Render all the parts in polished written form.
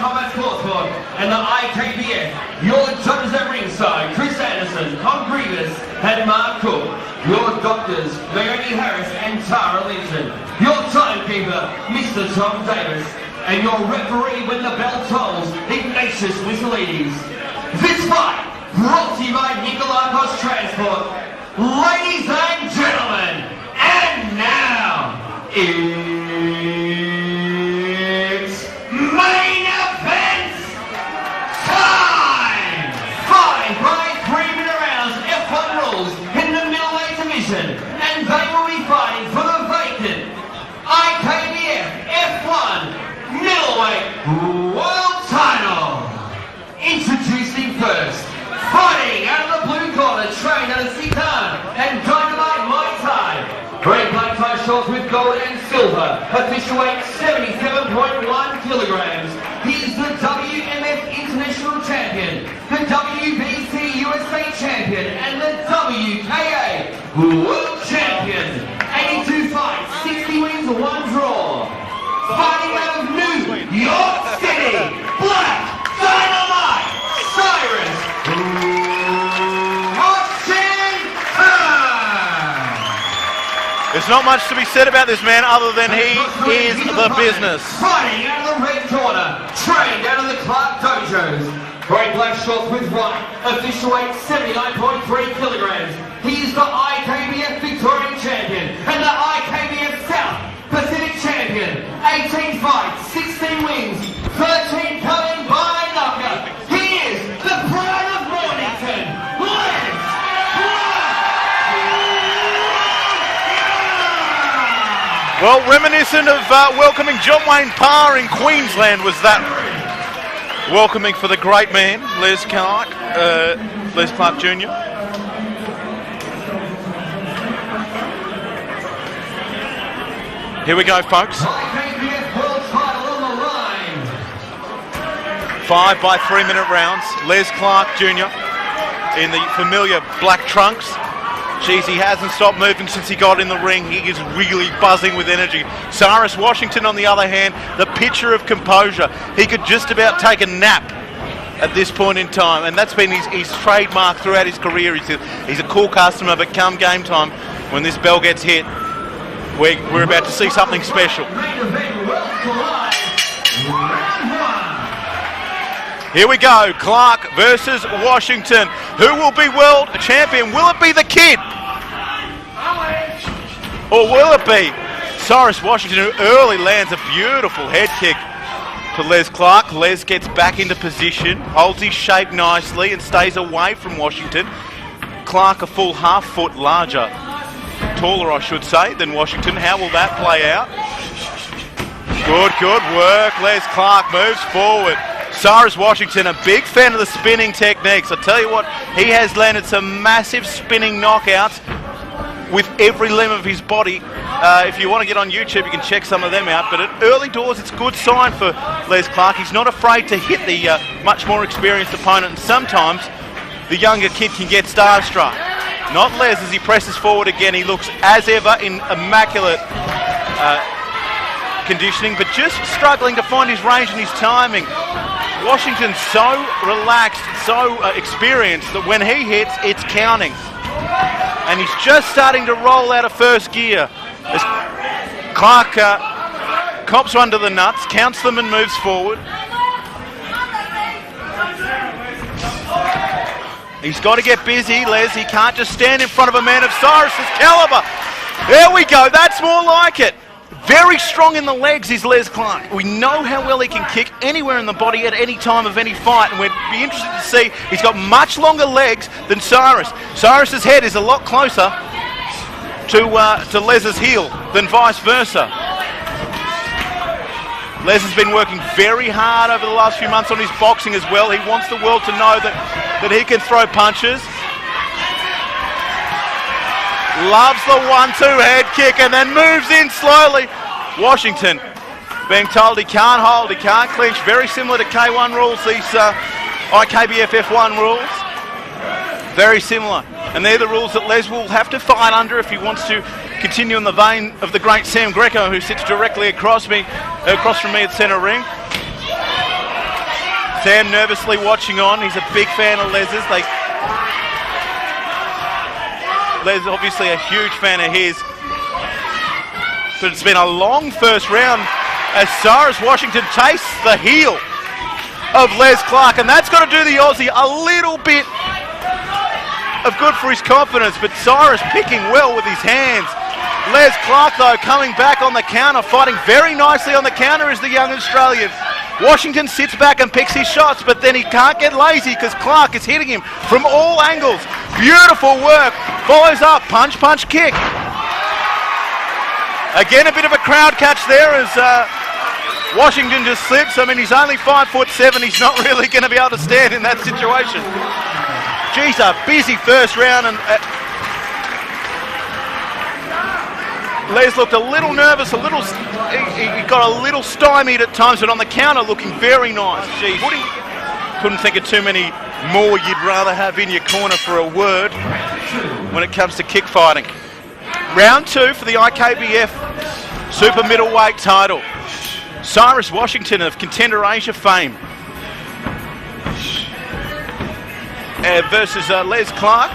Combat Sportsbook and the IKBF. Your judges at ringside, Chris Anderson, Tom Grievous and Mark Cook. Your doctors, Naomi Harris and Tara Linton. Your timekeeper, Mr. Tom Davis. And your referee when the bell tolls, Ignatius Wisselides. This fight, brought to you by Nikolakos Transport. Ladies and gentlemen, and now, it's main event time! 5 by 3-minute rounds, F1 rules in the middleweight division, and they will be fighting for the vacant IKBF F1 Middleweight World Title. Introducing first, fighting out of the blue corner, trained out of Sitan and Dynamite Muay Thai. Green black tie shorts with gold and silver. Official weight 77.1 kilograms. He is the WMF International Champion, the WBC USA Champion, and the WKA World Champion. 82 fights, 60 wins, 1 draw. Fighting out of New York City, Black Dynamite, Cyrus, Washington. There's not much to be said about this man other than he is the business. Fighting out of the red corner, trained out of the Clarke dojos. Grey black shorts with white, official weight 79.3 kilograms. He is the IKBF Victorian Champion and the IKBF South Pacific Champion. 18 fights, 16 wins, 13 coming by knockout. He is the pride of Mornington. Well, reminiscent of welcoming John Wayne Parr in Queensland was that welcoming for the great man, Les Clarke Jr. Here we go, folks. 5 by 3-minute rounds. Les Clarke Jr. in the familiar black trunks. Geez, he hasn't stopped moving since he got in the ring. He is really buzzing with energy. Cyrus Washington, on the other hand, the picture of composure. He could just about take a nap at this point in time, and that's been his trademark throughout his career. He's a cool customer, but come game time, when this bell gets hit, we're about to see something special. Here we go, Clarke versus Washington. Who will be world champion? Will it be the kid? Or will it be Cyrus Washington, who early lands a beautiful head kick to Les Clarke? Les gets back into position, holds his shape nicely and stays away from Washington. Clarke a full half foot larger, taller I should say, than Washington. How will that play out? Good work. Les Clarke moves forward. Cyrus Washington, a big fan of the spinning techniques. I tell you what, he has landed some massive spinning knockouts with every limb of his body. If you want to get on YouTube, you can check some of them out. But at early doors, it's a good sign for Les Clarke. He's not afraid to hit the much more experienced opponent. And sometimes the younger kid can get starstruck. Not Les as he presses forward again. He looks as ever in immaculate conditioning, but just struggling to find his range and his timing. Washington's so relaxed, so experienced that when he hits, it's counting. And he's just starting to roll out of first gear. As Clarke cops under the nuts, counts them and moves forward. He's got to get busy, Les. He can't just stand in front of a man of Cyrus's caliber. There we go. That's more like it. Very strong in the legs is Les Clarke. We know how well he can kick anywhere in the body at any time of any fight, and we'd be interested to see he's got much longer legs than Cyrus. Cyrus's head is a lot closer to Les's heel than vice versa. Les has been working very hard over the last few months on his boxing as well. He wants the world to know that he can throw punches. Loves the 1-2 head kick and then moves in slowly. Washington being told he can't hold, he can't clinch. Very similar to K1 rules, these IKBF F1 rules. Very similar. And they're the rules that Les will have to fight under if he wants to continue in the vein of the great Sam Greco, who sits directly across from me at centre ring. Sam nervously watching on. He's a big fan of Les's. Les is obviously a huge fan of his. But it's been a long first round as Cyrus Washington tastes the heel of Les Clarke, and that's got to do the Aussie a little bit of good for his confidence, but Cyrus picking well with his hands. Les Clarke, though, coming back on the counter, fighting very nicely on the counter is the young Australian. Washington sits back and picks his shots, but then he can't get lazy because Clarke is hitting him from all angles. Beautiful work. Follows up, punch, punch, kick. Again, a bit of a crowd catch there as Washington just slips. I mean, he's only 5'7". He's not really going to be able to stand in that situation. Geez, a busy first round, and Les looked a little nervous, he got a little stymied at times, but on the counter looking very nice. Geez, couldn't think of too many more you'd rather have in your corner for a word when it comes to kick fighting. Round 2 for the IKBF Super Middleweight title. Cyrus Washington of Contender Asia fame versus Les Clarke.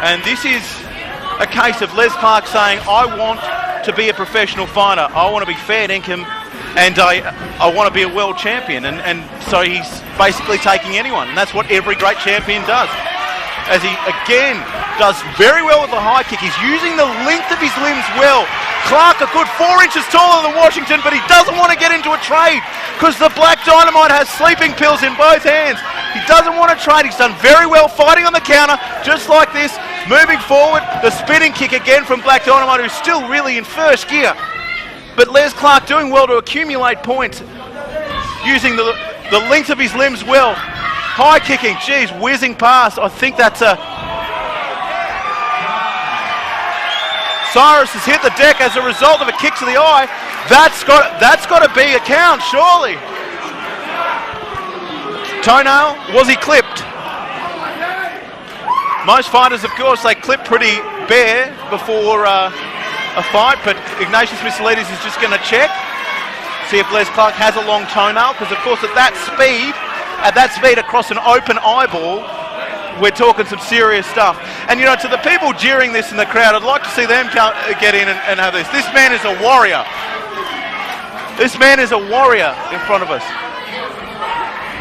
And this is a case of Les Clarke saying, I want to be a professional fighter. I want to be fair dinkum, and I want to be a world champion. And so he's basically taking anyone. And that's what every great champion does. As he, again, does very well with the high kick. He's using the length of his limbs well. Clarke a good 4 inches taller than Washington, but he doesn't want to get into a trade because the Black Dynamite has sleeping pills in both hands. He doesn't want to trade. He's done very well fighting on the counter, just like this. Moving forward, the spinning kick again from Black Dynamite, who's still really in first gear. But Les Clarke doing well to accumulate points, using the length of his limbs well. High kicking, geez, whizzing past. I think that's a... Cyrus has hit the deck as a result of a kick to the eye. That's got to be a count, surely. Toenail, was he clipped? Most fighters, of course, they clip pretty bare before a fight, but Ignatius Missoulides is just going to check, see if Les Clarke has a long toenail, because of course at that speed across an open eyeball, we're talking some serious stuff. And you know, to the people jeering this in the crowd, I'd like to see them get in and have this. This man is a warrior. This man is a warrior in front of us.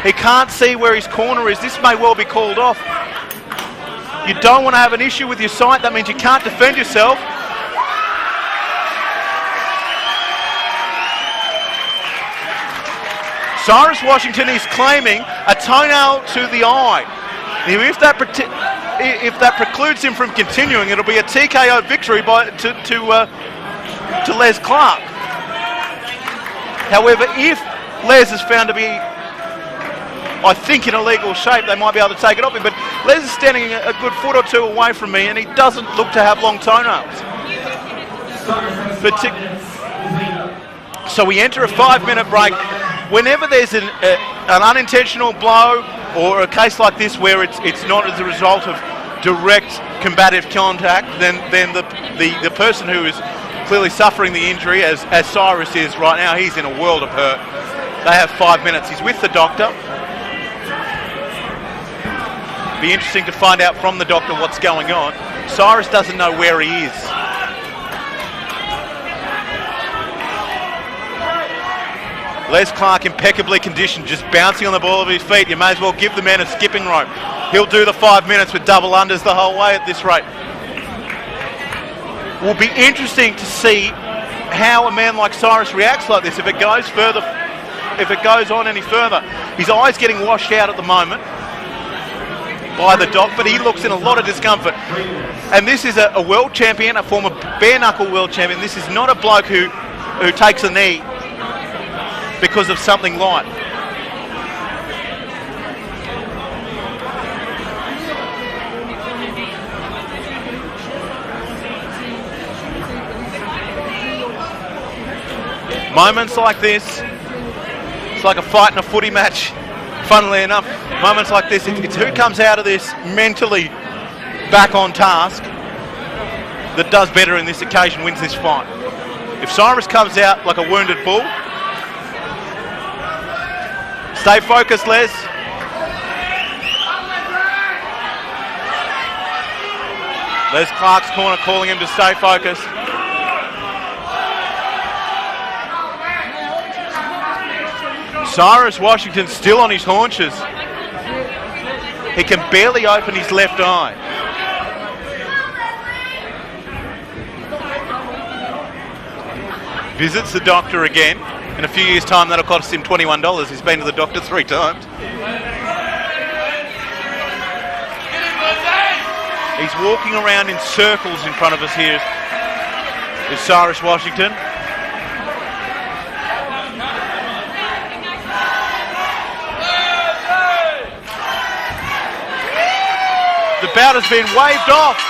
He can't see where his corner is. This may well be called off. You don't want to have an issue with your sight. That means you can't defend yourself. Cyrus Washington is claiming a toenail to the eye. If that precludes him from continuing, it'll be a TKO victory to Les Clarke. However, if Les is found to be, I think, in a legal shape, they might be able to take it off him. But Les is standing a good foot or two away from me, and he doesn't look to have long toenails. So we enter a 5-minute break. Whenever there's an unintentional blow or a case like this where it's not as a result of direct combative contact, then the person who is clearly suffering the injury, as Cyrus is right now, he's in a world of hurt. They have 5 minutes. He's with the doctor. Be interesting to find out from the doctor what's going on. Cyrus doesn't know where he is. Les Clarke impeccably conditioned, just bouncing on the ball of his feet. You may as well give the man a skipping rope. He'll do the 5 minutes with double unders the whole way at this rate. Will be interesting to see how a man like Cyrus reacts like this if it goes further, if it goes on any further. His eye's getting washed out at the moment by the doc, but he looks in a lot of discomfort. And this is a world champion, a former bare knuckle world champion. This is not a bloke who takes a knee because of something light. Moments like this, it's like a fight in a footy match, funnily enough. Moments like this, it's who comes out of this mentally back on task that does better in this occasion, wins this fight. If Cyrus comes out like a wounded bull, Stay focused, Les. Les Clarke's corner calling him to stay focused. Cyrus Washington still on his haunches. He can barely open his left eye. Visits the doctor again. In a few years' time, that'll cost him $21. He's been to the doctor 3 times. He's walking around in circles in front of us here. Is Cyrus Washington. The bout has been waved off.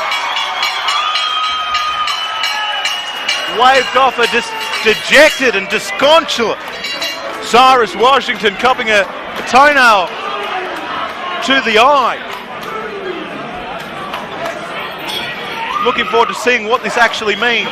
Waved off a dejected and disconsolate Cyrus Washington, copping a toenail to the eye. Looking forward to seeing what this actually means.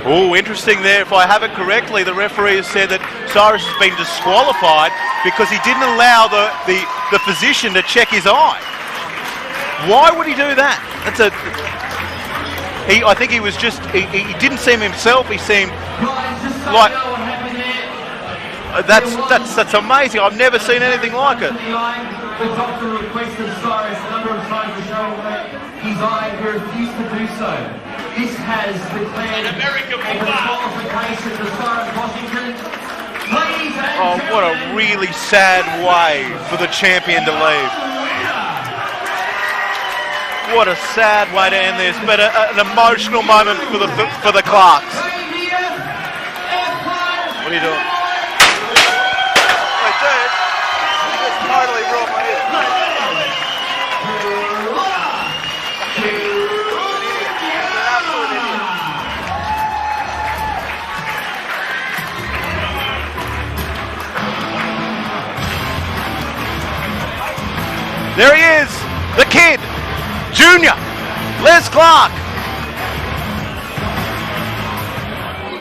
Oh, interesting there. If I have it correctly, the referee has said that Cyrus has been disqualified because he didn't allow the physician to check his eye. Why would he do that? I think he was just, he didn't seem himself. He seemed like, that's amazing. I've never seen anything like it. The doctor requested Cyrus a number of times to show his eye, he refused to do so. This has declared an American disqualification for Cyrus Washington. Ladies and gentlemen, what a really sad way for the champion to leave. What a sad way to end this, but an emotional moment for the Clarkes. What are you doing? Wait, dude, you just totally ruined my head. There he is, the kid, Junior, Les Clarke.